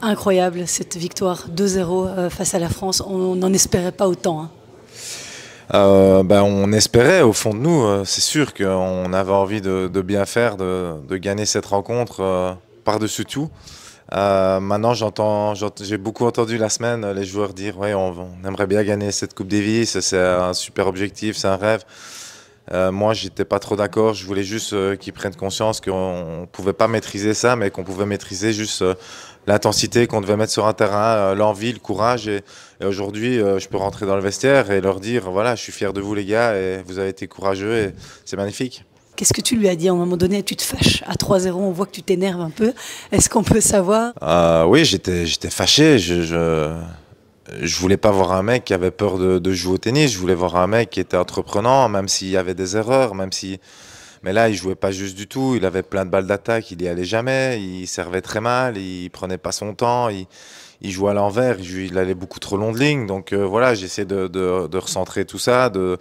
Incroyable cette victoire 2-0 face à la France. On n'en espérait pas autant, hein. On espérait au fond de nous, c'est sûr qu'on avait envie de bien faire, de gagner cette rencontre par-dessus tout. Maintenant, j'ai beaucoup entendu la semaine les joueurs dire ouais, on aimerait bien gagner cette Coupe Davis, c'est un super objectif, c'est un rêve. Moi, j'étais pas trop d'accord. Je voulais juste qu'ils prennent conscience qu'on ne pouvait pas maîtriser ça, mais qu'on pouvait maîtriser juste l'intensité qu'on devait mettre sur un terrain, l'envie, le courage. Et aujourd'hui, je peux rentrer dans le vestiaire et leur dire voilà, je suis fier de vous les gars et vous avez été courageux et c'est magnifique. Qu'est-ce que tu lui as dit à un moment donné? Tu te fâches à 3-0, on voit que tu t'énerves un peu. Est-ce qu'on peut savoir? Oui, j'étais fâché. Je voulais pas voir un mec qui avait peur de jouer au tennis. Je voulais voir un mec qui était entreprenant, même s'il y avait des erreurs, même si. Mais là, il jouait pas juste du tout. Il avait plein de balles d'attaque. Il y allait jamais. Il servait très mal. Il prenait pas son temps. Il jouait à l'envers. Il allait beaucoup trop long de ligne. Donc voilà, j'essaie de recentrer tout ça, de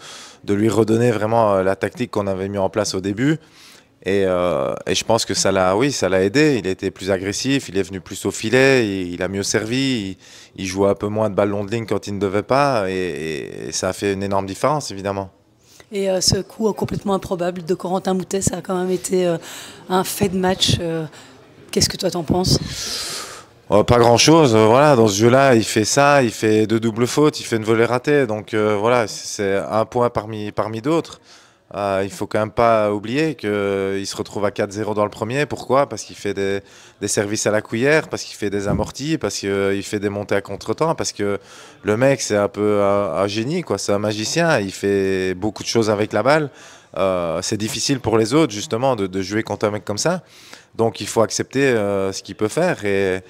lui redonner vraiment la tactique qu'on avait mis en place au début. Et je pense que oui, ça l'a aidé. Il a été plus agressif, il est venu plus au filet, il a mieux servi, il jouait un peu moins de balles long de ligne quand il ne devait pas, et ça a fait une énorme différence, évidemment. Et ce coup complètement improbable de Corentin Moutet, ça a quand même été un fait de match. Qu'est-ce que toi t'en penses? Pas grand-chose, voilà, dans ce jeu-là, il fait ça, il fait deux doubles fautes, il fait une volée ratée, donc voilà, c'est un point parmi d'autres. Il faut quand même pas oublier qu'il se retrouve à 4-0 dans le premier. Pourquoi? Parce qu'il fait des services à la cuillère, parce qu'il fait des amortis, parce qu'il fait des montées à contre-temps, parce que le mec, c'est un peu un génie, quoi. C'est un magicien, il fait beaucoup de choses avec la balle. C'est difficile pour les autres, justement, de jouer contre un mec comme ça. Donc il faut accepter ce qu'il peut faire, et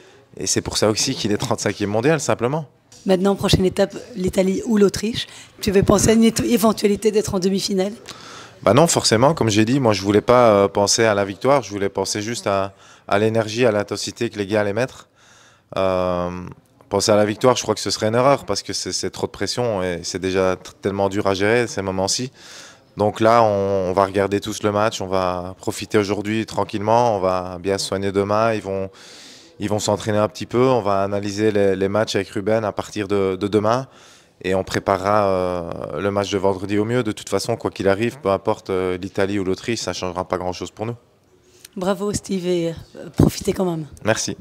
c'est pour ça aussi qu'il est 35e mondial, simplement. Maintenant, prochaine étape, l'Italie ou l'Autriche. Tu veux penser à une éventualité d'être en demi-finale? Bah non, forcément, comme j'ai dit, moi je voulais pas penser à la victoire, je voulais penser juste à l'énergie, à l'intensité que les gars allaient mettre. Euh, Penser à la victoire, je crois que ce serait une erreur parce que c'est trop de pression et c'est déjà tellement dur à gérer ces moments-ci. Donc là, on va regarder tous le match, on va profiter aujourd'hui tranquillement, on va bien se soigner demain, ils vont s'entraîner un petit peu, on va analyser les matchs avec Ruben à partir de demain. Et on préparera le match de vendredi au mieux. De toute façon, quoi qu'il arrive, peu importe l'Italie ou l'Autriche, ça ne changera pas grand-chose pour nous. Bravo Steve et profitez quand même. Merci.